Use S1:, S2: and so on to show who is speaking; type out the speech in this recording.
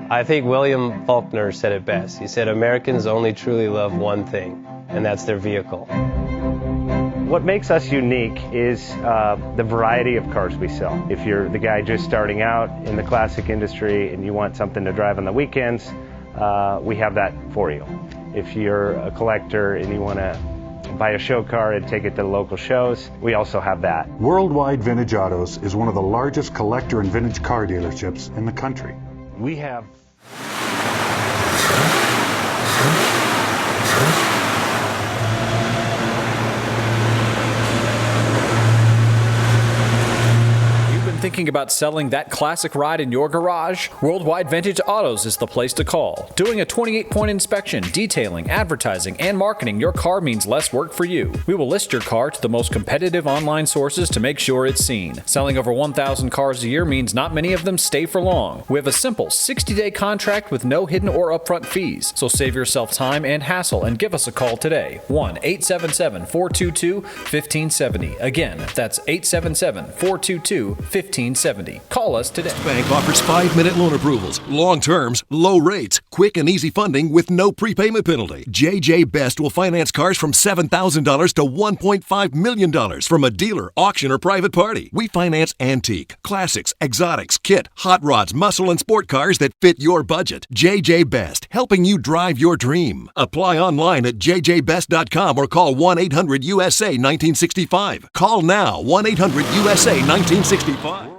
S1: I think William Faulkner said it best. He said, Americans only truly love one thing, and that's their vehicle.
S2: What makes us unique is the variety of cars we sell. If you're the guy just starting out in the classic industry and you want something to drive on the weekends, we have that for you. If you're a collector and you want to buy a show car and take it to the local shows, we also have that.
S3: Worldwide Vintage Autos is one of the largest collector and vintage car dealerships in the country. We have
S4: thinking about selling that classic ride in your garage? Worldwide Vintage Autos is the place to call. Doing a 28-point inspection, detailing, advertising, and marketing your car means less work for you. We will list your car to the most competitive online sources to make sure it's seen. Selling over 1,000 cars a year means not many of them stay for long. We have a simple 60-day contract with no hidden or upfront fees, so save yourself time and hassle and give us a call today. 1-877-422-1570. Again, that's 877-422-1570. Call us today.
S5: Bank offers 5-minute loan approvals, long terms, low rates, quick and easy funding with no prepayment penalty. JJ Best will finance cars from $7,000 to $1.5 million from a dealer, auction, or private party. We finance antique, classics, exotics, kit, hot rods, muscle, and sport cars that fit your budget. JJ Best, helping you drive your dream. Apply online at jjbest.com or call 1-800-USA-1965. Call now, 1-800-USA-1965.